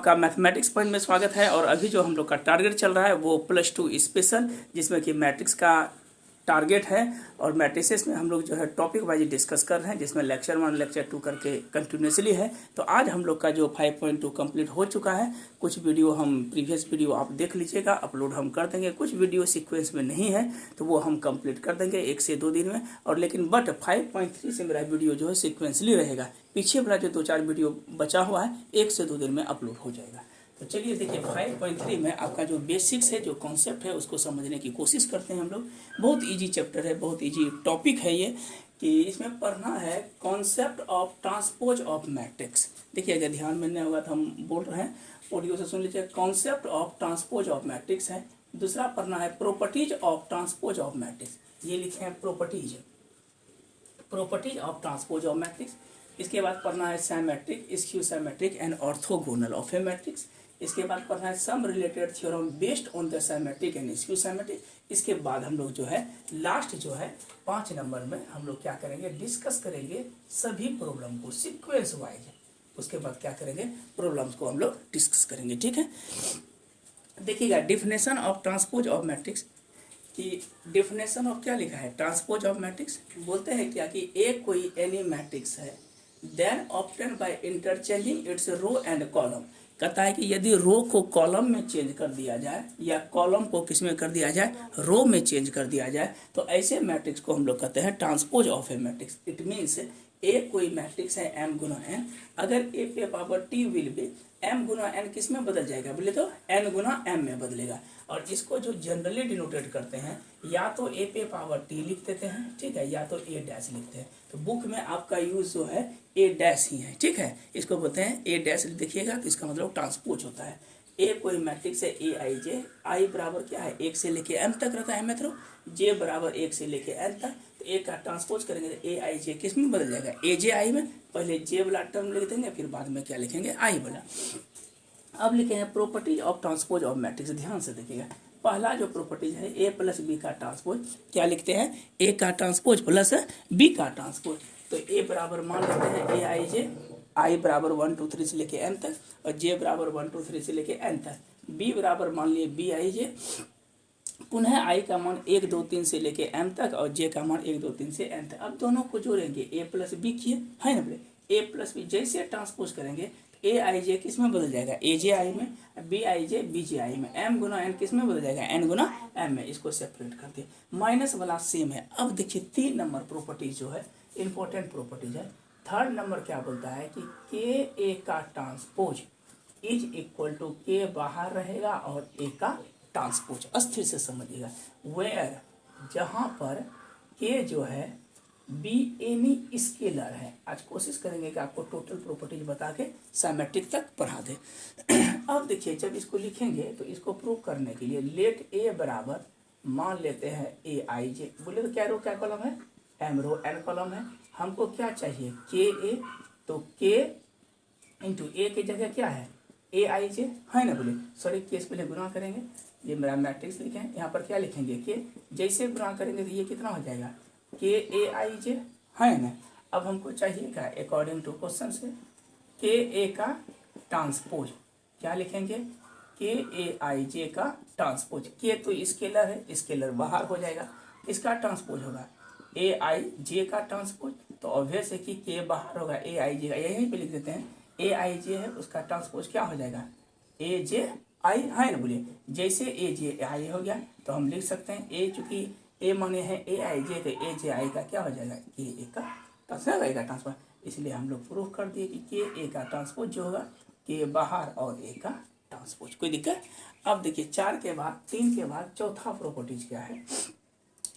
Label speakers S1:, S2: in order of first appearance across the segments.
S1: का mathematics point में स्वागत है। और अभी जो हम लोग का टारगेट चल रहा है वो +2 स्पेशल, जिसमें कि मैट्रिक्स का टारगेट है। और मैट्रिसेस में हम लोग जो है टॉपिक वाइज डिस्कस कर रहे हैं, जिसमें लेक्चर 1 लेक्चर 2 करके कंटिन्यूसली है। तो आज हम लोग का जो 5.2 कंप्लीट हो चुका है। कुछ वीडियो हम प्रीवियस वीडियो आप देख लीजिएगा, अपलोड हम कर देंगे। कुछ वीडियो सीक्वेंस में नहीं है तो वो हम कंप्लीट कर देंगे 1 से 2 दिन में। और लेकिन 5.3 से मेरा वीडियो जो है सीक्वेंसली रहेगा। पीछे वाला जो 2-4 वीडियो बचा हुआ है 1 से 2 दिन में अपलोड हो जाएगा। तो चलिए देखिए 5.3 में आपका जो बेसिक्स है, जो कॉन्सेप्ट है, उसको समझने की कोशिश करते हैं हम लोग। बहुत इजी चैप्टर है, बहुत इजी टॉपिक है ये, कि इसमें पढ़ना है concept of transpose of matrix. देखिए अगर ध्यान में नहीं होगा तो हम बोल रहे हैं, ऑडियो से सुन लीजिए। Concept of transpose of matrix है। दूसरा पढ़ना है properties of transpose of matrix. ये लिखे हैं properties of transpose of matrix. इसके बाद पढ़ना है symmetric, skew symmetric and orthogonal of a matrix. इसके बाद पढ़ना है some related theorem based on the symmetric and skew symmetric. इसके बाद हम लोग जो है लास्ट जो है 5 नंबर में हम लोग क्या करेंगे, डिस्कस करेंगे सभी प्रॉब्लम को सीक्वेंस वाइज। उसके बाद क्या करेंगे, प्रॉब्लम्स को हम लोग डिस्कस करेंगे। ठीक है, देखिएगा definition of transpose of matrix कि डेफिनेशन ऑफ क्या लिखा है, ट्रांसपोज ऑफ मैट्रिक्स बोलते हैं क्या कि एक कोई एनी मैट्रिक्स है then obtain by interchanging its row and column. कहता है कि यदि रो को कॉलम में चेंज कर दिया जाए या कॉलम को किस में कर दिया जाए, रो में चेंज कर दिया जाए, तो ऐसे मैट्रिक्स को हम लोग कहते हैं transpose of a matrix. It means A कोई मैट्रिक्स है m गुना n, अगर a पे power t will be m गुना n किस में बदल जाएगा बोले तो n गुना m में बदलेगा। और इसको जो जनरली डिनोटेट करते हैं या तो a पे पावर t लिख देते हैं, ठीक है, या तो a डैश लिखते हैं। तो बुक में आपका यूज जो है a डैश ही है, ठीक है, इसको बोलते हैं a डैश। देखिएगा तो इसका मतलब ट्रांसपोज होता है। ए कोई मैट्रिक्स है ए आई जे, आई बराबर क्या है 1 से लेके m तक रहता है मित्रों, जे बराबर 1 से लेके n तक। तो ए का ट्रांसपोज करेंगे तो ए आई जे किस में बदल जाएगा, ए जे आई में। पहले जे वाला टर्म लिख देंगे, फिर बाद में क्या लिखेंगे, आई वाला। अब लिखे हैं properties of transpose of matrix. ध्यान से देखिएगा, पहला जो प्रॉपर्टीज है ए प्लस बी का ट्रांसपोज, क्या लिखते हैं, ए का ट्रांसपोज प्लस बी का ट्रांसपोज। तो ए बराबर मान लेते हैं ए आई जे, आई बराबर 1 2 3 से लेके n तक, और जे बराबर 1 2 3 से लेके n तक। बी बराबर मान लिए बी आई जे, पुनः आई का मान 1 2 3 से लेके m तक, और जे का मान 1 2 3 से n तक। अब दोनों को जोड़ेंगे, ए प्लस बी किए है ना, ए प्लस बी जैसे ट्रांसपोज करेंगे ए आई जे किस में बदल जाएगा, ए जे आई में, B I J B J आई में, m गुना n किस में बदल जाएगा, n गुना m में। इसको सेपरेट कर दिए, माइनस वाला सेम है। अब देखिए 3 नंबर प्रॉपर्टीज जो है इंपॉर्टेंट प्रॉपर्टीज है। थर्ड नंबर क्या बोलता है कि के ए का ट्रांसपोज इज इक्वल टू के बाहर रहेगा और ए का ट्रांसपोज। अस्थिर से समझिएगा, वेयर जहाँ पर के जो है बी एनी स्केलर है। आज कोशिश करेंगे कि आपको टोटल प्रॉपर्टीज बता के सिमेट्रिक तक पढ़ा दे। अब देखिए जब इसको लिखेंगे तो इसको प्रूव करने के लिए लेट ए बराबर मान लेते हैं ए आई जे, बोले तो क्या रो क्या कॉलम है, एम रो एन कॉलम है। हमको क्या चाहिए, के ए, तो के इंटू ए की जगह क्या है, ए आई जे है ना, बोले सॉरी केस पहले गुना करेंगे। ये मेरा मैट्रिक्स लिखे हैं, यहाँ पर क्या लिखेंगे, के जैसे गुना करेंगे तो ये कितना हो जाएगा, के ए आई जे है ना। अब हमको चाहिए क्या, अकॉर्डिंग टू क्वेश्चन से के ए का ट्रांसपोज, क्या लिखेंगे, के ए आई जे का ट्रांसपोज। के तो स्केलर है, स्केलर बाहर हो जाएगा, इसका ट्रांसपोज होगा ए आई जे का ट्रांसपोज। तो ऑब्वियस है कि के बाहर होगा, ए आई जे का यहीं पे लिख देते हैं, ए आई जे है उसका ट्रांसपोज क्या हो जाएगा, ए जे आई है ना। बोलिए जैसे ए जे आई हो गया तो हम लिख सकते हैं ए, चूंकि ए माने हैं ए आई जे, तो ए जे आई का क्या हो जाएगा, के ए का ट्रांसपोज। इसलिए हम लोग प्रूफ कर दिए कि के ए का ट्रांसपोज जो होगा के बाहर और ए का ट्रांसपोज। कोई दिक्कत। अब देखिए 4 के बाद 3 के बाद चौथा प्रॉपर्टीज क्या है,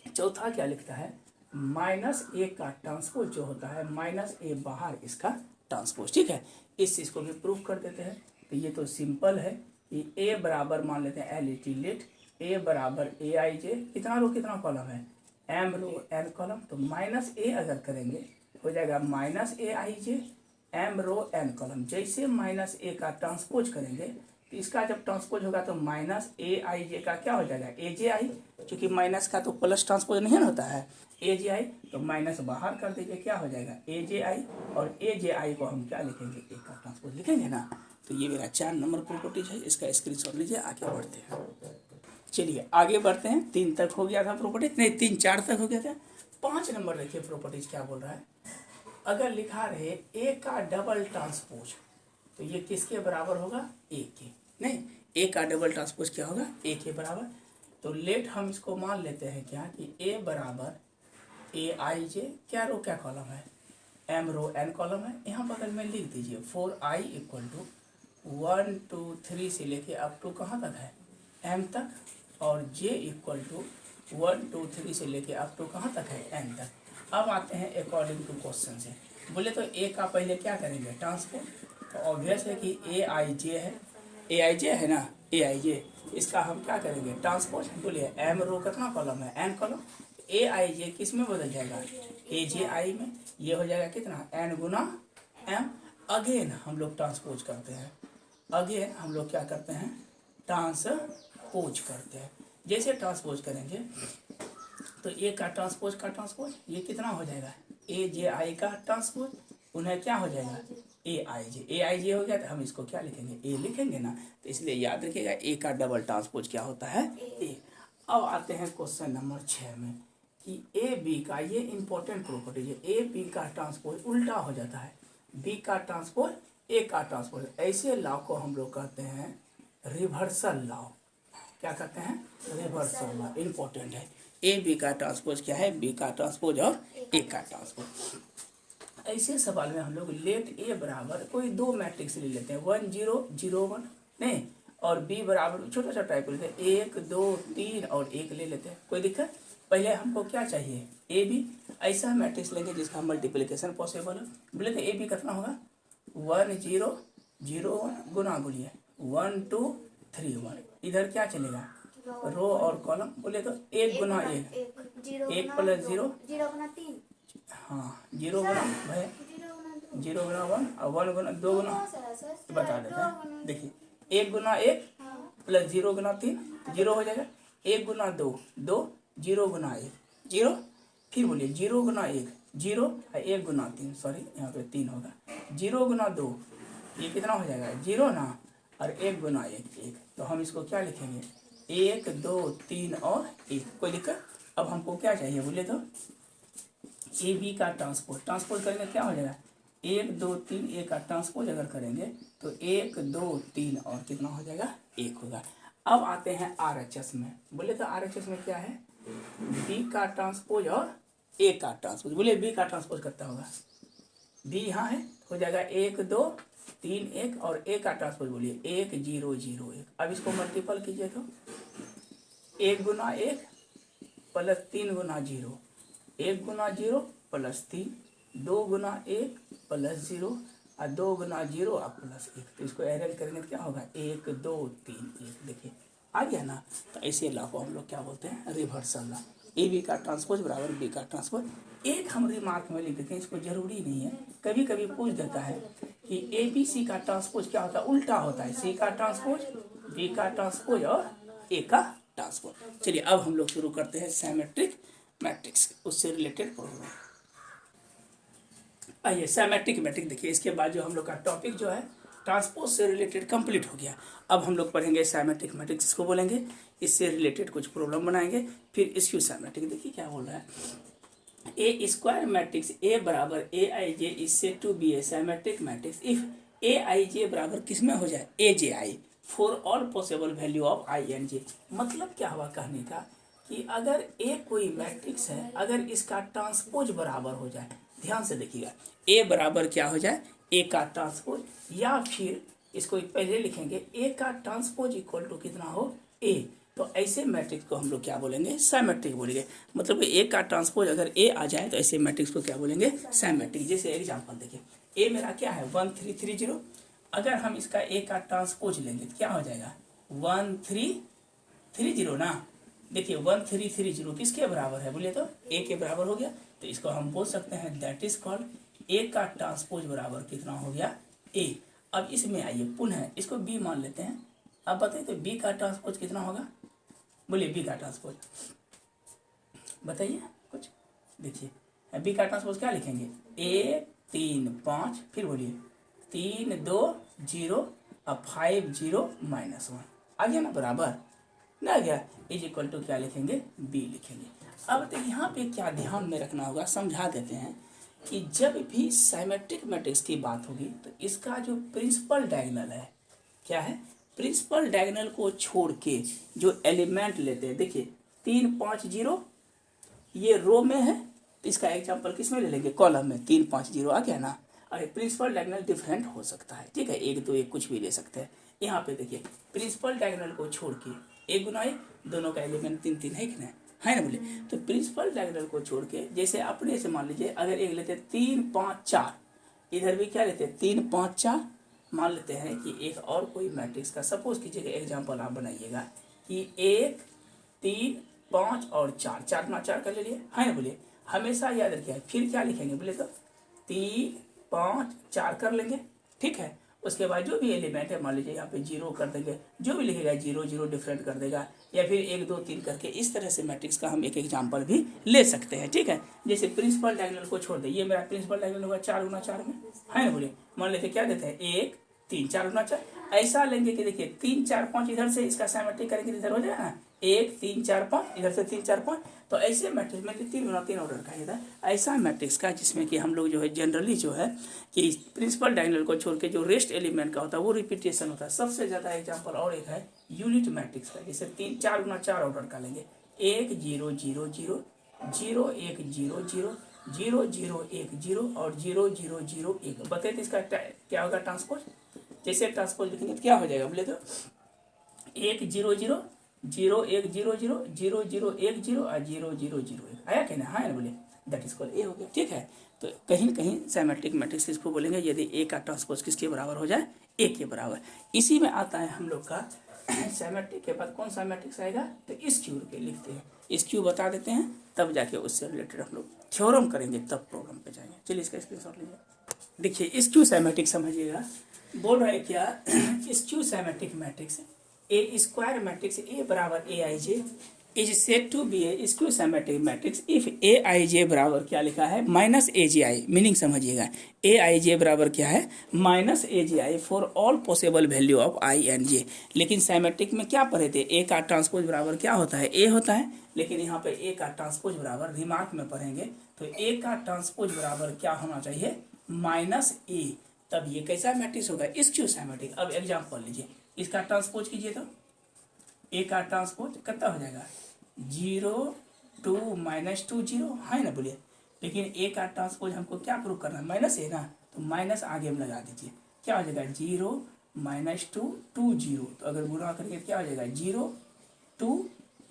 S1: चौथा क्या लिखता है, माइनस ए का ट्रांसपोज जो होता है माइनस ए बाहर इसका ट्रांसपोज। ठीक है, इस चीज़ को भी प्रूफ कर देते हैं। तो ये तो सिंपल है कि ए बराबर मान लेते हैं एल ई टी लेट, ए बराबर ए आई जे, कितना रो कितना कॉलम है, एम रो एन कॉलम। तो माइनस ए अगर करेंगे हो जाएगा minus A i J M row N column. जैसे माइनस ए का ट्रांसपोज करेंगे तो इसका जब ट्रांसपोज होगा तो माइनस ए आई जे का क्या हो जाएगा, ए जे आई। चूंकि माइनस का तो प्लस ट्रांसपोज नहीं होता है, ए जे आई, तो माइनस बाहर कर दीजिए, क्या हो जाएगा, ए जे आई। और ए जे आई को हम क्या लिखेंगे, ए का ट्रांसपोज लिखेंगे ना। तो ये मेरा 4 नंबर प्रॉपर्टीज है, इसका स्क्रीनशॉट लीजिए। आगे बढ़ते हैं, चलिए आगे बढ़ते हैं। 3 तक हो गया था प्रॉपर्टी, नहीं 3 4 तक हो गया था। 5 नंबर देखिए प्रॉपर्टीज क्या बोल रहा है। अगर लिखा रहे ए का डबल ट्रांसपोज, तो ये किसके बराबर होगा, ए के। नहीं, ए का डबल ट्रांसपोज क्या होगा, ए के बराबर। तो लेट हम इसको मान लेते हैं क्या कि ए बराबर ए आई जे, क्या रो क्या कॉलम है, एम रो एन कॉलम है। यहाँ बगल में लिख दीजिए 4i इक्वल टू 1 2 3 से लेके अप टू कहाँ तक है, एम तक, और j इक्वल टू 1 2 3 से लेके अप टू कहाँ तक है, एन तक। अब आते हैं अकॉर्डिंग टू क्वेश्चन से। बोले तो ए का पहले क्या करेंगे, ट्रांसपोज। तो ऑब्वियस है कि ए आई जे है, ए आई जे है ना, ए आई जे, इसका हम क्या करेंगे, ट्रांसपोज। बोलिए एम रो कितना कॉलम है, एन कॉलम। ए आई जे किस में बदल जाएगा, ए जे आई में। ये हो जाएगा कितना, एन गुना एम। अगेन हम लोग ट्रांसपोज करते हैं, अगेन हम लोग क्या करते हैं, ट्रांसपोज करते हैं। जैसे ट्रांसपोज करेंगे तो ए का ट्रांसपोज ये कितना हो जाएगा, ए जे आई का ट्रांसपोज, उन्हें क्या हो जाएगा, ए आई जे हो गया। तो हम इसको क्या लिखेंगे, ए लिखेंगे ना। तो इसलिए याद रखिएगा ए का डबल ट्रांसपोज क्या होता है, ए। अब आते हैं क्वेश्चन नंबर 6 में कि ए बी का, ये इंपॉर्टेंट प्रॉपर्टी है, ए बी का ट्रांसपोज उल्टा हो जाता है, बी का ट्रांसपोज ए का ट्रांसपोज। ऐसे लॉ को हम लोग कहते हैं रिवर्सल लॉ। क्या कहते हैं, रिवर्सल लॉ, इंपॉर्टेंट है। ए बी का ट्रांसपोज क्या है, बी का ट्रांसपोज और ए का ट्रांसपोज। ऐसे सवाल में हम लोग लेट ए बराबर कोई 2 मैट्रिक्स ले लेते हैं, 1 0 0 1 नहीं, और बी बराबर छोटा सा टाइप लेते हैं, 1 2 3 और 1 ले लेते हैं, कोई दिक्कत। पहले हमको क्या चाहिए, ए बी। ऐसा मैट्रिक्स लेंगे जिसका मल्टीप्लिकेशन पॉसिबल हो। बोले तो ए बी कितना होगा, 1 0 0 1 गुना, बोलिए 1 2 3 1। इधर क्या चलेगा, रो और कॉलम। बोले तो 1 गुना 1, 1 प्लस 0 हाँ 0 गुना भाई 0 गुना 1 और 1 गुना 2 गुना, बता देते हैं। देखिए 1 गुना 1 प्लस 0 गुना 3 0 हो जाएगा, 1 गुना 2 2, 0 गुना 1 0, फिर बोलिए 0 गुना 1 0, 1 गुना 3, सॉरी यहाँ पे 3 होगा, 0 गुना 2 ये कितना हो जाएगा 0 ना, और 1 गुना 1 1। तो हम इसको क्या लिखेंगे, 1 2 3 और 1, कोई दिक्कत। अब हमको क्या चाहिए, बोले तो ए बी का ट्रांसपोज करेंगे क्या हो जाएगा, 1 2 3 ए का ट्रांसपोज अगर करेंगे तो 1 2 3 और कितना हो जाएगा, 1 होगा। अब आते हैं आर एच एस में। बोले तो आर एच एस में क्या है, बी का ट्रांसपोज और ए का ट्रांसपोज। बोले बी का ट्रांसपोज करता होगा, बी यहाँ है, हो जाएगा 1 2 3 1, और ए का ट्रांसपोज बोलिए 1 0 0 1। अब इसको मल्टीपल कीजिए तो 1 गुना 1 प्लस 3 गुना 0, 1 गुना 0 प्लस 3, 2 गुना 1 प्लस 0 और 2 गुना 0 और प्लस 1। तो इसको अरेंज करेंगे तो क्या होगा, 1 2 3 1। देखिए आ गया ना। तो ऐसे लॉ को हम लोग क्या बोलते हैं, रिवर्सल लॉ। ए बी का ट्रांसपोज बराबर बी का ट्रांसपोज। एक हम रिमार्क में लिख देते हैं, इसको जरूरी नहीं है, कभी कभी पूछ देता है कि ए बी सी का ट्रांसपोज क्या होता है, उल्टा होता है, सी का ट्रांसपोज बी का ट्रांसपोज और ए का ट्रांसपोज। चलिए अब हम लोग शुरू करते हैं सिमेट्रिक मैट्रिक्स, उससे रिलेटेड प्रॉब्लम। आइए सिमेट्रिक मैट्रिक्स देखिए। इसके बाद जो हम लोग का टॉपिक जो है ट्रांसपोज से रिलेटेड कंप्लीट हो गया। अब हम लोग पढ़ेंगे सिमेट्रिक मैट्रिक्स, इसको बोलेंगे, इससे रिलेटेड कुछ प्रॉब्लम बनाएंगे, फिर स्क्यू सिमेट्रिक। देखिए क्या बोल रहा है, ए स्क्वायर मैट्रिक्स ए बराबर a i j is said to be a symmetric matrix if a i j बराबर किस में हो जाए, a j i, for all possible value of i and j. मतलब क्या हुआ कहने का कि अगर ए कोई मैट्रिक्स है, अगर इसका ट्रांसपोज बराबर हो जाए, ध्यान से देखिएगा, ए बराबर क्या हो जाए, ए का ट्रांसपोज, या फिर इसको पहले लिखेंगे ए का ट्रांसपोज इक्वल टू कितना हो, ए। तो ऐसे मैट्रिक्स को हम लोग क्या बोलेंगे, सिमेट्रिक बोलेंगे। मतलब कि ए का ट्रांसपोज अगर ए आ जाए तो ऐसे मैट्रिक्स को क्या बोलेंगे, सिमेट्रिक। जैसे एग्जांपल देखिए, ए मेरा क्या है 1 3 3 0, अगर हम इसका ए का ट्रांसपोज लेंगे तो क्या हो जाएगा 1 3 3 0 ना। देखिए 1 3 3 0 किसके बराबर है, बोले तो ए के बराबर हो गया। तो इसको हम बोल सकते हैं दैट इज कॉल्ड ए का ट्रांसपोज बराबर कितना हो गया, ए। अब इसमें आइए पुनः इसको बी मान लेते हैं। अब बताइए तो बी का ट्रांसपोज कितना होगा, बोलिए बी का ट्रांसपोज बताइए कुछ। देखिए बी का ट्रांसपोज क्या लिखेंगे, ए 3 5, फिर बोलिए 3 2 0 अब 5 0 -1 आ गया ना बराबर ना, आ गया इज इक्वल टू क्या लिखेंगे, बी लिखेंगे। अब तो यहाँ पे क्या ध्यान में रखना होगा, समझा देते हैं कि जब भी साइमेट्रिक मैट्रिक्स की बात होगी तो इसका जो प्रिंसिपल डायगोनल है, क्या है, प्रिंसिपल डायगोनल को छोड़ के जो एलिमेंट लेते हैं, देखिए 3 5 0 ये रो में है, तो इसका एग्जाम्पल किस में ले लेंगे, कॉलम में। 3 5 0 आ गया ना। और प्रिंसिपल डायगोनल डिफरेंट हो सकता है, ठीक है, 1 2 1 कुछ भी ले सकते हैं। यहाँ पे देखिए प्रिंसिपल डायगोनल को छोड़ के 1 गुना 1, दोनों का एलिमेंट 3 3 है कि नहीं, है ना बोले। तो प्रिंसिपल डायगोनल को छोड़ के जैसे अपने से मान लीजिए अगर एक लेते 3 5 4, इधर भी क्या लेते 3 5 4, मान लेते हैं कि एक और कोई मैट्रिक्स का सपोज कीजिएगा एग्जाम्पल आप बनाइएगा कि 1 3 5 और 4, 4 गुना 4 कर लीजिए, है ना बोलिए। हमेशा याद रखिए फिर क्या लिखेंगे बोले तो 3 5 4 कर लेंगे, ठीक है। उसके बाद जो भी एलिमेंट है मान लीजिए यहाँ पे 0 कर देंगे, जो भी लिखेगा 0 0 डिफरेंट कर देगा, या फिर 1 2 3 करके इस तरह से मैट्रिक्स का हम एक एग्जाम्पल भी ले सकते हैं, ठीक है। जैसे प्रिंसिपल डायगोनल को छोड़ दे, ये मेरा प्रिंसिपल डायगोनल होगा 4 गुना 4 में, है ना बोलिए। मान लेते क्या देते हैं 1 3 4 गुना 4, ऐसा लेंगे कि देखिए 3 4 5 इधर से इसका सिमेट्रिक करेंगे इधर हो जाएगा ना, 1 3 4 5 इधर से 3 4 5, तो ऐसे मैट्रिक्स में 3 गुना 3 ऑर्डर का इधर ऐसा मैट्रिक्स का जिसमें कि हम लोग जो है जनरली जो है कि प्रिंसिपल डायगोनल को छोड़ के जो रेस्ट एलिमेंट का होता है वो रिपीटेशन होता है। सबसे ज़्यादा एग्जाम्पल और एक है यूनिट मैट्रिक्स का, जैसे 3 4 गुना 4 ऑर्डर का लेंगे, 1 0 0 0 0 1 0 0 0 0 1 0 और 0 0 0 1। बताइए इसका क्या होगा ट्रांसपोज, जैसे ट्रांसपोज लिखेंगे तो क्या हो जाएगा बोले तो 1 0 0 0 1 0 0 0 0 1 0 और 0 0 0 1 आया क्या ना, हाँ ना बोले, दैट इज कॉल्ड ए हो गया, ठीक है। तो कहीं न कहीं सिमेट्रिक मैट्रिक्स इसको बोलेंगे यदि ए का ट्रांसपोज किसके बराबर हो जाए, ए के बराबर। इसी में आता है हम लोग का सिमेट्रिक के बाद कौन सा मैट्रिक्स आएगा, तो इस क्यू के लिखते हैं, इस क्यू बता देते हैं, तब जाके उससे रिलेटेड हम लोग थ्योरम करेंगे, तब प्रॉब्लम पे जाएंगे। चलिए इसका स्क्रीनशॉट लीजिए। देखिए इस क्यू सिमेट्रिक समझिएगा, बोल रहा है क्या इस skew symmetric matrix A square matrix A बराबर a i j is said to be a skew symmetric matrix if a i j बराबर क्या लिखा है minus a j I. Meaning समझिएगा, ए आई जे बराबर क्या है minus a j i for all possible value of i and j. लेकिन symmetric में क्या पढ़े थे, ए का ट्रांसपोज बराबर क्या होता है, ए होता है। लेकिन यहाँ पे ए का ट्रांसपोज बराबर रिमार्क में पढ़ेंगे तो ए का ट्रांसपोज बराबर क्या होना चाहिए, माइनस ए। तब ये कैसा मैट्रिक्स होगा, स्क्यू सिमेट्रिक। अब एग्जाम्पल लीजिए, इसका ट्रांसपोज कीजिए तो ए का ट्रांसपोज कितना हो जाएगा 0 2 -2 0, है ना बोलिए। लेकिन ए का ट्रांसपोज हमको क्या प्रूव करना है, माइनस है ना, तो माइनस आगे में लगा दीजिए, क्या हो जाएगा 0 -2 2 0। तो अगर गुणा करके क्या हो जाएगा 0 2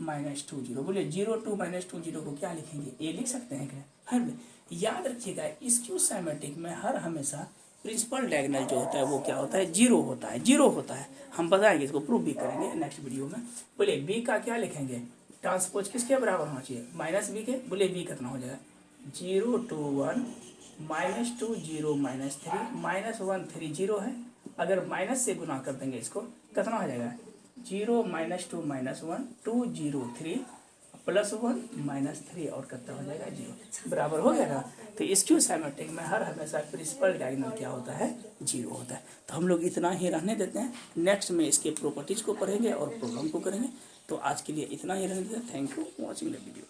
S1: -2 0। बोलिए 0 2 -2 0 को क्या लिखेंगे, ए लिख सकते हैं क्या, हर याद रखिएगा स्क्यू सिमेट्रिक में हर हमेशा प्रिंसिपल डायगोनल जो होता है वो क्या होता है, जीरो होता है, जीरो होता है। हम बताएंगे, इसको प्रूव भी करेंगे नेक्स्ट वीडियो में। बोले बी का क्या लिखेंगे, ट्रांसपोज किसके बराबर होना चाहिए, माइनस बी के। बोले बी कितना हो जाएगा 0 2 1 -2 0 -3 -1 3 0 है। अगर माइनस से गुना कर देंगे इसको कितना हो जाएगा 0 -2 -1 2 0 3 +1 -3 और कितना हो जाएगा 0, बराबर हो गया ना। तो स्क्यू सिमेट्रिक में हर हमेशा प्रिंसिपल डायगोनल क्या होता है, 0 होता है। तो हम लोग इतना ही रहने देते हैं, नेक्स्ट में इसके प्रॉपर्टीज को पढ़ेंगे और प्रॉब्लम को करेंगे। तो आज के लिए इतना ही रहने देते हैं। Thank you watching the video.